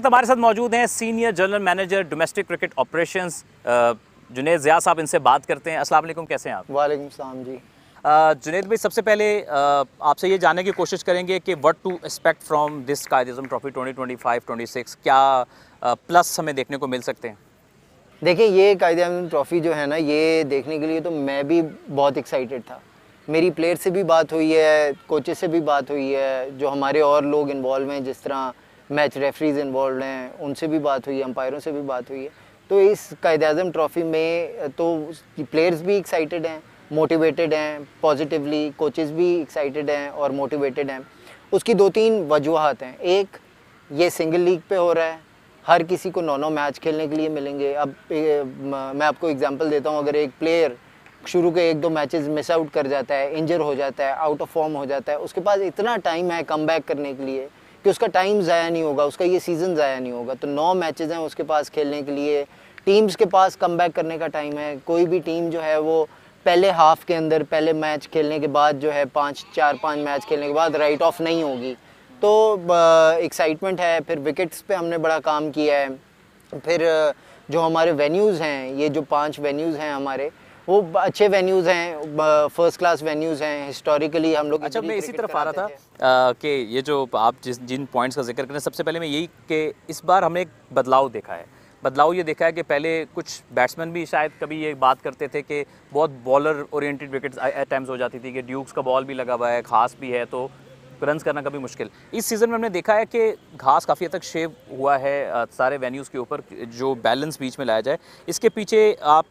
वक्त हमारे साथ मौजूद हैं senior general manager domestic cricket operations Junaid Zia साहब। इनसे बात करते हैं। अस्सलाम वालेकुम, कैसे हैं आप? वालेकुम सलाम जी। जुनैद भाई, सबसे पहले आपसे ये जानने की कोशिश करेंगे कि what to expect from this Quaid-e-Azam trophy 2025-26, क्या प्लस हमें देखने को मिल सकते हैं? देखिए, ये कायद-ए-आज़म ट्रॉफ़ी जो है ना, ये देखने के लिए तो मैं भी बहुत एक्साइटेड था। मेरी प्लेयर से भी बात हुई है, कोचेस से भी बात हुई है, जो हमारे और लोग इन्वॉल्व हैं, जिस तरह मैच रेफरीज इन्वॉल्व हैं, उनसे भी बात हुई है, अंपायरों से भी बात हुई है। तो इस कायद-ए-आज़म ट्रॉफ़ी में तो प्लेयर्स भी एक्साइटेड हैं, मोटिवेटेड हैं पॉजिटिवली, कोचेस भी एक्साइटेड हैं और मोटिवेटेड हैं। उसकी 2-3 वजूहात हैं। एक, ये सिंगल लीग पे हो रहा है, हर किसी को 9-9 मैच खेलने के लिए मिलेंगे। अब मैं आपको एग्जांपल देता हूँ, अगर एक प्लेयर शुरू के 1-2 मैचेस मिस आउट कर जाता है, इंजर हो जाता है, आउट ऑफ फॉर्म हो जाता है, उसके पास इतना टाइम है कम बैक करने के लिए कि उसका टाइम ज़ाया नहीं होगा, उसका ये सीज़न ज़ाया नहीं होगा। तो 9 मैचेस हैं उसके पास खेलने के लिए। टीम्स के पास कम बैक करने का टाइम है। कोई भी टीम जो है वो पहले हाफ के अंदर, पहले मैच खेलने के बाद जो है 4-5 मैच खेलने के बाद राइट ऑफ नहीं होगी। तो एक्साइटमेंट है। फिर विकेट्स पे हमने बड़ा काम किया है। फिर जो हमारे वेन्यूज़ हैं, ये जो 5 वेन्यूज़ हैं हमारे, वो अच्छे वेन्यूज़ हैं, फर्स्ट क्लास वेन्यूज़ हैं। हिस्टोरिकली हम लोग अच्छा, मैं इसी तरफ आ रहा था कि ये जो आप जिन पॉइंट्स का जिक्र करें, सबसे पहले मैं यही कि इस बार हमने एक बदलाव देखा है। बदलाव ये देखा है कि पहले कुछ बैट्समैन भी शायद कभी ये बात करते थे कि बहुत bowler oriented wickets at times हो जाती थी कि ड्यूक्स का बॉल भी लगा हुआ है, घास भी है, तो रन्स करना कभी मुश्किल। इस सीज़न में हमने देखा है कि घास काफ़ी हद तक शेव हुआ है सारे वेन्यूज़ के ऊपर, जो बैलेंस बीच में लाया जाए। इसके पीछे आप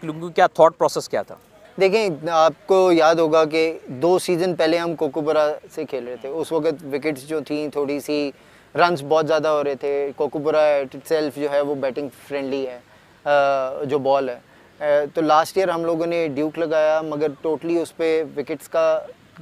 क्या थॉट प्रोसेस क्या था? देखें, आपको याद होगा कि 2 सीज़न पहले हम कोकोबरा से खेल रहे थे। उस वक्त विकेट्स जो थी, थोड़ी सी रन्स बहुत ज़्यादा हो रहे थे। कोकोबरा इटसेल्फ जो है वो बैटिंग फ्रेंडली है, जो बॉल है। तो लास्ट ईयर हम लोगों ने ड्यूक लगाया, मगर टोटली उस पर विकेट्स का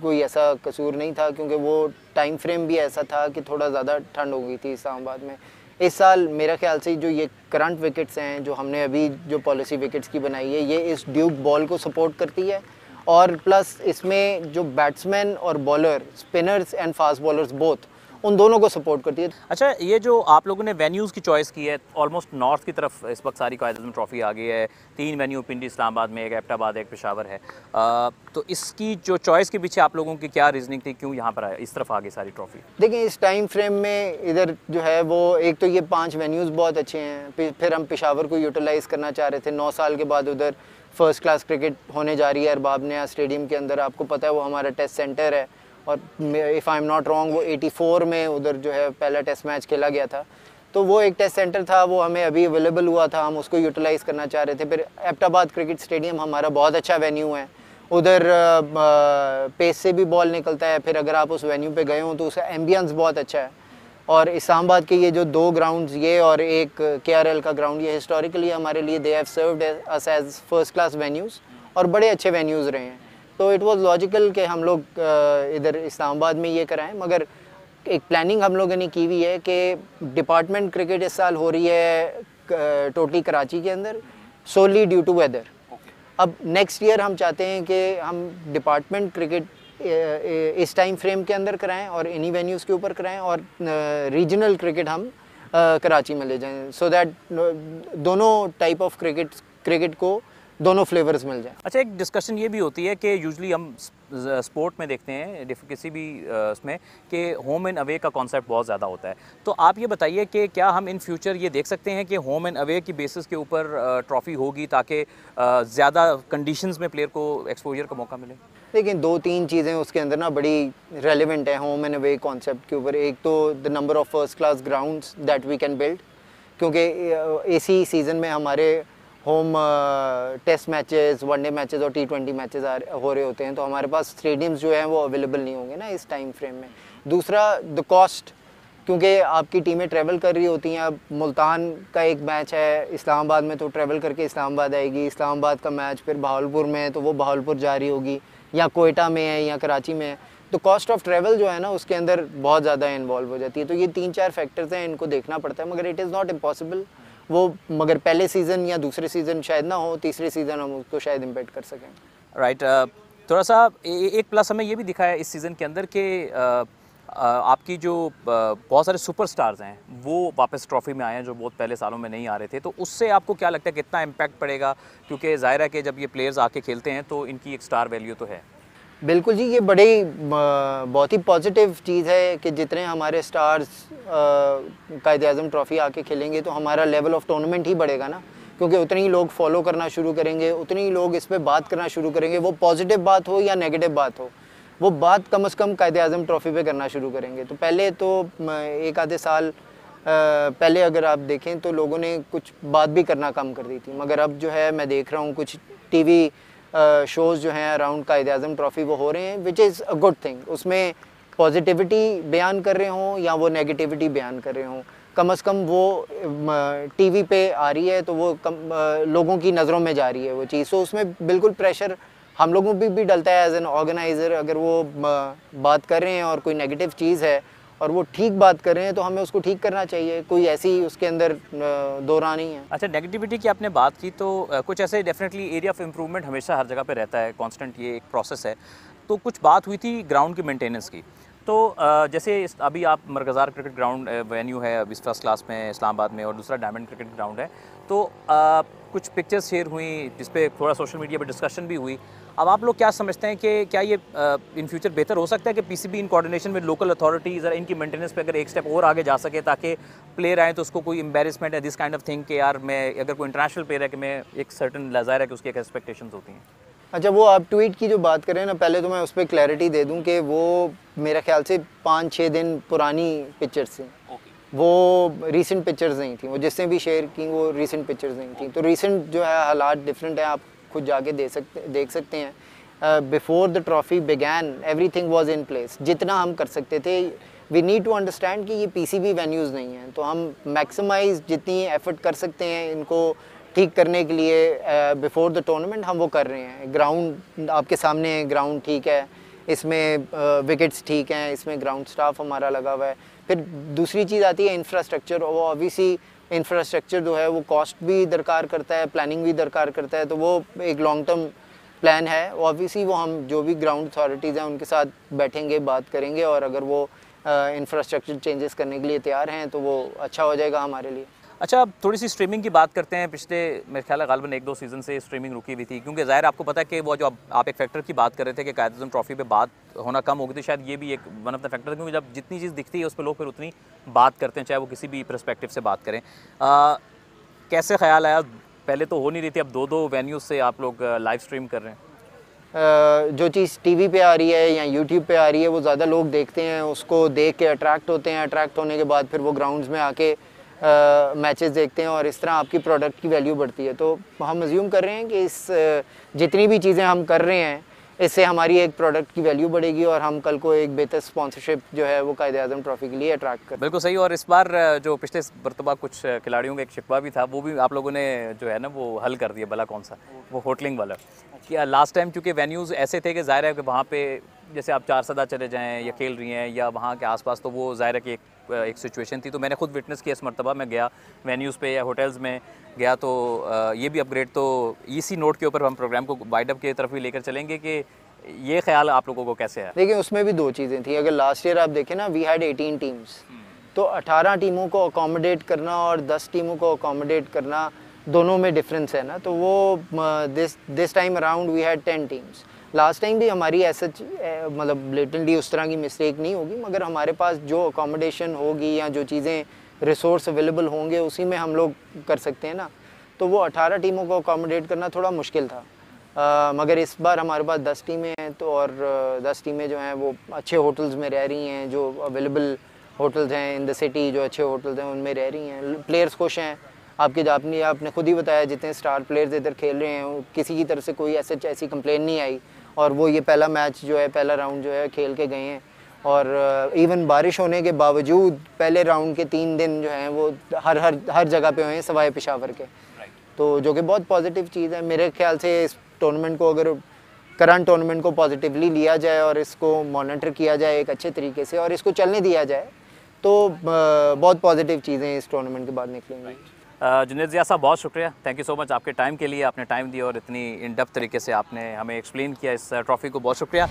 कोई ऐसा कसूर नहीं था, क्योंकि वो टाइम फ्रेम भी ऐसा था कि थोड़ा ज़्यादा ठंड हो गई थी इस्लामाबाद में। इस साल मेरा ख्याल से जो ये करंट विकेट्स हैं, जो हमने अभी जो पॉलिसी विकेट्स की बनाई है, ये इस ड्यूक बॉल को सपोर्ट करती है। और प्लस इसमें जो बैट्समैन और bowler, spinners and fast bowlers both, उन दोनों को सपोर्ट करती है। अच्छा, ये जो आप लोगों ने वेन्यूज़ की चॉइस की है, ऑलमोस्ट नॉर्थ की तरफ इस वक्त सारी कायद-ए-आज़म ट्रॉफी आ गई है। 3 वेन्यू, पिंडी इस्लामाबाद में, एक एबटाबाद, एक पेशावर है। तो इसकी जो चॉइस के पीछे आप लोगों की क्या रीजनिंग थी, क्यों यहाँ पर इस तरफ आ गई सारी ट्रॉफी? देखिए, इस टाइम फ्रेम में इधर जो है वो, एक तो ये 5 वेन्यूज़ बहुत अच्छे हैं। फिर हम पेशावर को यूटिलाइज़ करना चाह रहे थे। 9 साल के बाद उधर फर्स्ट क्लास क्रिकेट होने जा रही है अरबाब नया स्टेडियम के अंदर। आपको पता है वो हमारा टेस्ट सेंटर है, और if I am not wrong वो 84 में उधर जो है पहला टेस्ट मैच खेला गया था। तो वो एक टेस्ट सेंटर था, वो हमें अभी अवेलेबल हुआ था, हम उसको यूटिलाइज़ करना चाह रहे थे। फिर एबटाबाद क्रिकेट स्टेडियम हमारा बहुत अच्छा वेन्यू है, उधर पेस से भी बॉल निकलता है। फिर अगर आप उस वेन्यू पे गए हो तो उसका एम्बियंस बहुत अच्छा है। और इस्लामाबाद के ये जो 2 ग्राउंड्स, ये और एक KRL का ग्राउंड, ये हिस्टोरिकली हमारे लिए they have served us as first class venues, और बड़े अच्छे वेन्यूज़ रहे हैं। तो इट वाज लॉजिकल कि हम लोग इधर इस्लामाबाद में ये कराएं। मगर एक प्लानिंग हम लोगों ने की हुई है कि डिपार्टमेंट क्रिकेट इस साल हो रही है टोटली कराची के अंदर, सोली ड्यू टू वेदर। अब नेक्स्ट ईयर हम चाहते हैं कि हम डिपार्टमेंट क्रिकेट इस टाइम फ्रेम के अंदर कराएं और इन्हीं वेन्यूज़ के ऊपर कराएं, और रीजनल क्रिकेट हम कराची में ले जाएं, सो दैट दोनों टाइप ऑफ क्रिकेट को दोनों फ्लेवर्स मिल जाए। अच्छा, एक डिस्कशन ये भी होती है कि यूजुअली हम स्पोर्ट में देखते हैं, किसी भी उसमें, कि होम एंड अवे का कॉन्सेप्ट बहुत ज़्यादा होता है। तो आप ये बताइए कि क्या हम इन फ्यूचर ये देख सकते हैं कि होम एंड अवे की बेसिस के ऊपर ट्रॉफ़ी होगी, ताकि ज़्यादा कंडीशंस में प्लेयर को एक्सपोजर का मौका मिले? लेकिन 2-3 चीज़ें उसके अंदर ना बड़ी रेलिवेंट है होम एंड अवे कॉन्सेप्ट के ऊपर। एक तो the number of first class grounds that we can build, क्योंकि इसी सीज़न में हमारे home test matches, one day matches और T20 मैचेस हो रहे होते हैं। तो हमारे पास स्टेडियम्स जो हैं वो अवेलेबल नहीं होंगे ना इस टाइम फ्रेम में। दूसरा, द कॉस्ट, क्योंकि आपकी टीमें ट्रैवल कर रही होती हैं। अब मुल्तान का एक मैच है इस्लामाबाद में, तो ट्रैवल करके इस्लामाबाद आएगी। इस्लामाबाद का मैच फिर बहावलपुर में है, तो वो बहावलपुर जा रही होगी, या कोयटा में है, या कराची में है। तो कॉस्ट ऑफ ट्रैवल जो है ना, उसके अंदर बहुत ज़्यादा इन्वॉल्व हो जाती है। तो ये 3-4 फैक्टर्स हैं, इनको देखना पड़ता है। मगर इट इज़ नॉट इम्पॉसिबल वो, मगर पहले सीज़न या दूसरे सीज़न शायद ना हो, तीसरे सीज़न हम उसको शायद इम्पेक्ट कर सकें। राइट। थोड़ा सा एक प्लस हमें ये भी दिखा है इस सीज़न के अंदर कि आपकी जो बहुत सारे सुपरस्टार्स हैं वो वापस ट्रॉफी में आए हैं जो बहुत पहले सालों में नहीं आ रहे थे, तो उससे आपको क्या लगता है कितना इम्पैक्ट पड़ेगा? क्योंकि ज़ाहिर है कि जब ये प्लेयर्स आके खेलते हैं तो इनकी एक स्टार वैल्यू तो है। बिल्कुल जी, ये बड़ी बहुत ही पॉजिटिव चीज़ है कि जितने हमारे स्टार्स कायद-ए-आज़म ट्रॉफ़ी आके खेलेंगे तो हमारा लेवल ऑफ टूर्नामेंट ही बढ़ेगा ना, क्योंकि उतने ही लोग फॉलो करना शुरू करेंगे, उतने ही लोग इस पे बात करना शुरू करेंगे। वो पॉजिटिव बात हो या नेगेटिव बात हो, वो बात कम से कम कायद-ए-आज़म ट्रॉफ़ी पे करना शुरू करेंगे। तो पहले तो एक आधे साल पहले अगर आप देखें तो लोगों ने कुछ बात भी करना कम कर दी थी, मगर अब जो है मैं देख रहा हूँ कुछ टीवी शोज़ जो हैं अराउंड कायद-ए-आज़म ट्रॉफ़ी वो हो रहे हैं, which is a good thing. उसमें पॉजिटिविटी बयान कर रहे हों या वो नेगेटिविटी बयान कर रहे हों, कम से कम वो टीवी पे आ रही है तो वो लोगों की नज़रों में जा रही है वो चीज़। तो उसमें बिल्कुल प्रेशर हम लोगों पे भी डलता है एज एन ऑर्गेनाइज़र। अगर वो बात कर रहे हैं और कोई नेगेटिव चीज़ है और वो ठीक बात कर रहे हैं तो हमें उसको ठीक करना चाहिए, कोई ऐसी उसके अंदर दो राह नहीं है। अच्छा, नेगेटिविटी की आपने बात की तो कुछ ऐसे डेफिनेटली एरिया ऑफ इम्प्रूवमेंट हमेशा हर जगह पे रहता है, कांस्टेंट ये एक प्रोसेस है। तो कुछ बात हुई थी ग्राउंड की मेंटेनेंस की, तो जैसे अभी आप मरकज़ार क्रिकेट ग्राउंड वेन्यू है अभी फर्स्ट क्लास में इस्लामाबाद में और दूसरा डायमंड क्रिकेट ग्राउंड है, तो कुछ पिक्चर्स शेयर हुई जिस पे थोड़ा सोशल मीडिया पे डिस्कशन भी हुई। अब आप लोग क्या समझते हैं कि क्या ये इन फ्यूचर बेहतर हो सकता है कि PCB in coordination with local authorities और इनकी मेंटेनेंस पे अगर एक स्टेप और आगे जा सके ताकि प्लेयर आए तो उसको कोई एम्बेरसमेंट है दिस काइंड ऑफ थिंग कि यार मैं अगर कोई इंटरनेशनल प्लेयर है कि मैं एक सर्टन ज़ाहिर है कि उसकी एक एक्सपेक्टेशंस होती हैं। अच्छा, वो आप ट्वीट की जो बात कर रहे हैं ना, पहले तो मैं उस पर क्लैरिटी दे दूं कि वो मेरे ख्याल से 5-6 दिन पुरानी पिक्चर्स थी। वो रीसेंट पिक्चर्स नहीं थी, वो जिसने भी शेयर की वो रीसेंट पिक्चर्स नहीं थी। तो रीसेंट जो है हालात डिफरेंट है, आप खुद जाके देख सकते हैं। Before the trophy began everything was in place, जितना हम कर सकते थे। वी नीड टू अंडरस्टैंड कि ये पीसीबी वेन्यूज़ नहीं हैं, तो हम मैक्सिमाइज जितनी एफर्ट कर सकते हैं इनको ठीक करने के लिए बिफोर द टूर्नामेंट हम वो कर रहे हैं। ग्राउंड आपके सामने है, ग्राउंड ठीक है, इसमें विकेट्स ठीक हैं, इसमें ग्राउंड स्टाफ हमारा लगा हुआ है। फिर दूसरी चीज़ आती है इंफ्रास्ट्रक्चर, वो ऑब्वियसली इंफ्रास्ट्रक्चर जो है वो कॉस्ट भी दरकार करता है, प्लानिंग भी दरकार करता है, तो वो एक लॉन्ग टर्म प्लान है। ऑब्वियसली वो हम जो भी ग्राउंड अथॉरिटीज़ हैं उनके साथ बैठेंगे, बात करेंगे, और अगर वो इंफ्रास्ट्रक्चर चेंजेस करने के लिए तैयार हैं तो वो अच्छा हो जाएगा हमारे लिए। अच्छा, अब थोड़ी सी स्ट्रीमिंग की बात करते हैं। पिछले मेरे ख्याल है गालिबन 1-2 सीज़न से स्ट्रीमिंग रुकी हुई थी, क्योंकि ज़ाहिर आपको पता है कि वो जो आप एक फैक्टर की बात कर रहे थे कि कायद-ए-आज़म ट्रॉफी पे बात होना कम हो गई थी, शायद ये भी एक वन ऑफ द फैक्टर, क्योंकि जब जितनी चीज़ दिखती है उस पर लोग फिर उतनी बात करते हैं, चाहे वो किसी भी पर्सपेक्टिव से बात करें। कैसे ख्याल आया? पहले तो हो नहीं रही थी, अब 2-2 वेन्यूज़ से आप लोग लाइव स्ट्रीम कर रहे हैं। जो चीज़ टीवी पे आ रही है या यूट्यूब पे आ रही है वो ज़्यादा लोग देखते हैं, उसको देख के अट्रैक्ट होते हैं, अट्रैक्ट होने के बाद फिर वो ग्राउंड्स में आके मैचेस देखते हैं, और इस तरह आपकी प्रोडक्ट की वैल्यू बढ़ती है। तो हम अज्यूम कर रहे हैं कि इस जितनी भी चीज़ें हम कर रहे हैं इससे हमारी एक प्रोडक्ट की वैल्यू बढ़ेगी और हम कल को एक बेहतर स्पॉन्सरशिप जो है वो कायद-ए-आज़म ट्रॉफी के लिए अट्रैक्ट कर। बिल्कुल सही। और इस बार जो पिछले मरतबा कुछ खिलाड़ियों का एक शिकवा भी था, वो भी आप लोगों ने जो है ना वो हल कर दिया। भला कौन सा? वो होटलिंग वाला। कि लास्ट टाइम चूँकि वेन्यूज़ ऐसे थे कि ज़ाहिर है कि वहाँ पे जैसे आप 4 सदा चले जाएँ या खेल रही हैं या वहाँ के आसपास, तो वो ज़ाहिर है कि एक सिचुएशन थी। तो मैंने खुद विटनेस किया इस मरतबा। मैं गया वेन्यूज़ पे या होटल्स में गया, तो ये भी अपग्रेड। तो इसी नोट के ऊपर हम प्रोग्राम को वाइड अप की तरफ भी लेकर चलेंगे कि ये ख्याल आप लोगों को कैसे है? देखिए, उसमें भी 2 चीज़ें थी। अगर लास्ट ईयर आप देखें ना, वी हैड 18 टीम्स, तो 18 टीमों को अकोमोडेट करना और 10 टीमों को अकोमोडेट करना, दोनों में डिफरेंस है ना। तो वो this time around we had 10 teams. Last time भी हमारी ऐसा मतलब ब्लेटेंटली उस तरह की मिस्टेक नहीं होगी, मगर हमारे पास जो अकोमोडेशन होगी या जो चीज़ें रिसोर्स अवेलेबल होंगे उसी में हम लोग कर सकते हैं ना। तो वो 18 टीमों को अकोमोडेट करना थोड़ा मुश्किल था। मगर इस बार हमारे पास 10 टीमें हैं, तो और 10 टीमें जो हैं वो अच्छे होटल्स में रह रही हैं, जो अवेलेबल होटल्स हैं इन द सिटी, जो अच्छे होटल्स हैं उनमें रह रही हैं। प्लेयर्स खुश हैं। आपने खुद ही बताया जितने स्टार प्लेयर्स इधर खेल रहे हैं, किसी की तरफ से कोई ऐसी कंप्लेन नहीं आई, और वो ये पहला मैच जो है, पहला राउंड जो है खेल के गए हैं। और इवन बारिश होने के बावजूद पहले राउंड के 3 दिन जो हैं वो हर जगह पे हुए हैं सिवाय पेशावर के। तो जो कि बहुत पॉजिटिव चीज़ है। मेरे ख्याल से इस टूर्नामेंट को, अगर करंट टूर्नामेंट को पॉजिटिवली लिया जाए और इसको मॉनिटर किया जाए एक अच्छे तरीके से और इसको चलने दिया जाए, तो बहुत पॉजिटिव चीज़ें इस टूर्नामेंट के बाद निकलेंगी। जुनैद ज़िया साहब, बहुत शुक्रिया, थैंक यू सो मच आपके टाइम के लिए। आपने टाइम दिया और इतनी इन डेप्थ तरीके से आपने हमें एक्सप्लेन किया इस ट्रॉफ़ी को, बहुत शुक्रिया।